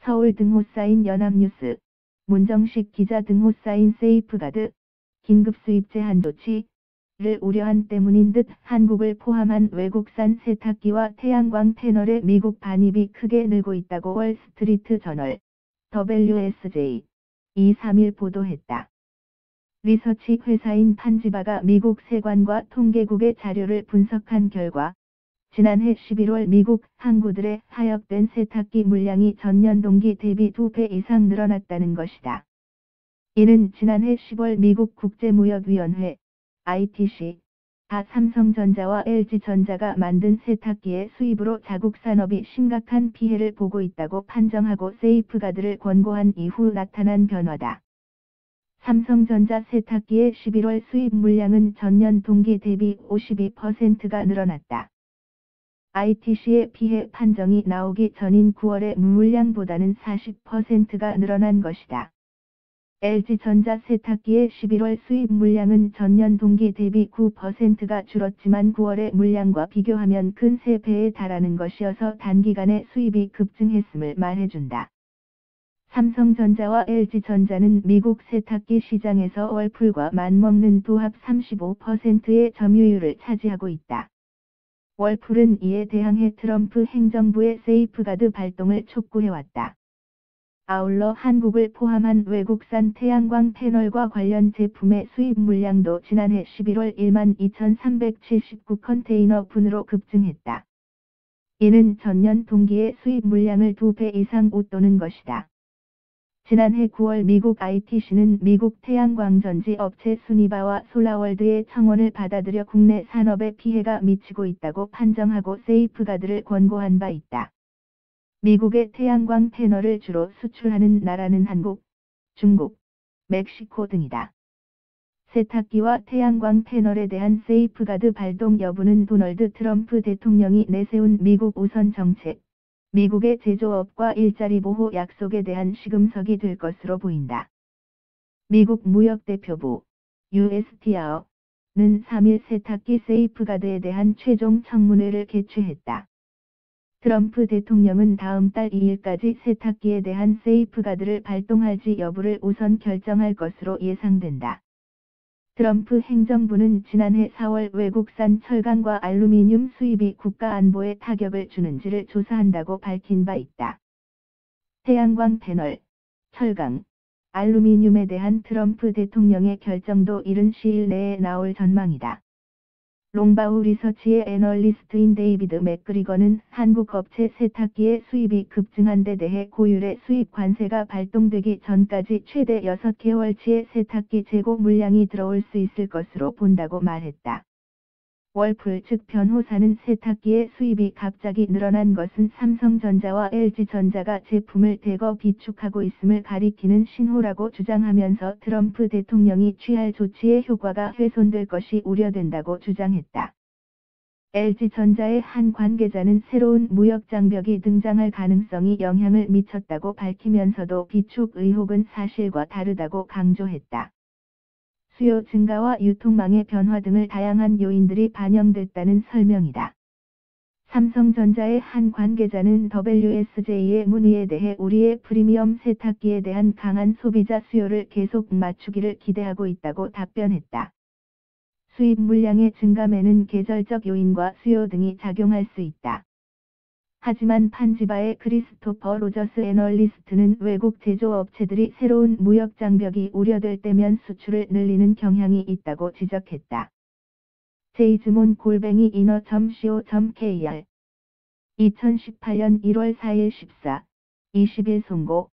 서울 등호 쌓인 연합뉴스, 문정식 기자 등호 쌓인 세이프가드, 긴급 수입 제한 조치를 우려한 때문인 듯 한국을 포함한 외국산 세탁기와 태양광 패널의 미국 반입이 크게 늘고 있다고 월스트리트 저널, WSJ, 3일 보도했다. 리서치 회사인 판지바가 미국 세관과 통계국의 자료를 분석한 결과, 지난해 11월 미국 항구들의 하역된 세탁기 물량이 전년 동기 대비 2배 이상 늘어났다는 것이다. 이는 지난해 10월 미국 국제무역위원회, ITC,가 삼성전자와 LG전자가 만든 세탁기의 수입으로 자국 산업이 심각한 피해를 보고 있다고 판정하고 세이프가드를 권고한 이후 나타난 변화다. 삼성전자 세탁기의 11월 수입 물량은 전년 동기 대비 52%가 늘어났다. ITC의 피해 판정이 나오기 전인 9월의 물량보다는 40%가 늘어난 것이다. LG전자 세탁기의 11월 수입 물량은 전년 동기 대비 9%가 줄었지만 9월의 물량과 비교하면 근 3배에 달하는 것이어서 단기간에 수입이 급증했음을 말해준다. 삼성전자와 LG전자는 미국 세탁기 시장에서 월풀과 맞먹는 도합 35%의 점유율을 차지하고 있다. 월풀은 이에 대항해 트럼프 행정부의 세이프가드 발동을 촉구해왔다. 아울러 한국을 포함한 외국산 태양광 패널과 관련 제품의 수입 물량도 지난해 11월 12,379컨테이너 분으로 급증했다. 이는 전년 동기의 수입 물량을 2배 이상 웃도는 것이다. 지난해 9월 미국 ITC는 미국 태양광 전지 업체 수니바와 솔라월드의 청원을 받아들여 국내 산업에 피해가 미치고 있다고 판정하고 세이프가드를 권고한 바 있다. 미국의 태양광 패널을 주로 수출하는 나라는 한국, 중국, 멕시코 등이다. 세탁기와 태양광 패널에 대한 세이프가드 발동 여부는 도널드 트럼프 대통령이 내세운 미국 우선 정책, 미국의 제조업과 일자리 보호 약속에 대한 시금석이 될 것으로 보인다. 미국 무역대표부, USTR는 3일 세탁기 세이프가드에 대한 최종 청문회를 개최했다. 트럼프 대통령은 다음 달 2일까지 세탁기에 대한 세이프가드를 발동할지 여부를 우선 결정할 것으로 예상된다. 트럼프 행정부는 지난해 4월 외국산 철강과 알루미늄 수입이 국가 안보에 타격을 주는지를 조사한다고 밝힌 바 있다. 태양광 패널, 철강, 알루미늄에 대한 트럼프 대통령의 결정도 이른 시일 내에 나올 전망이다. 롱바우 리서치의 애널리스트인 데이비드 맥그리거는 한국 업체 세탁기의 수입이 급증한 데 대해 고율의 수입 관세가 발동되기 전까지 최대 6개월치의 세탁기 재고 물량이 들어올 수 있을 것으로 본다고 말했다. 월풀 측 변호사는 세탁기의 수입이 갑자기 늘어난 것은 삼성전자와 LG전자가 제품을 대거 비축하고 있음을 가리키는 신호라고 주장하면서 트럼프 대통령이 취할 조치의 효과가 훼손될 것이 우려된다고 주장했다. LG전자의 한 관계자는 새로운 무역 장벽이 등장할 가능성이 영향을 미쳤다고 밝히면서도 비축 의혹은 사실과 다르다고 강조했다. 수요 증가와 유통망의 변화 등을 다양한 요인들이 반영됐다는 설명이다. 삼성전자의 한 관계자는 WSJ의 문의에 대해 우리의 프리미엄 세탁기에 대한 강한 소비자 수요를 계속 맞추기를 기대하고 있다고 답변했다. 수입 물량의 증감에는 계절적 요인과 수요 등이 작용할 수 있다. 하지만 판지바의 크리스토퍼 로저스 애널리스트는 외국 제조업체들이 새로운 무역 장벽이 우려될 때면 수출을 늘리는 경향이 있다고 지적했다. 제이즈몬@inner.co.kr 2018년 1월 4일 14, 20일 송고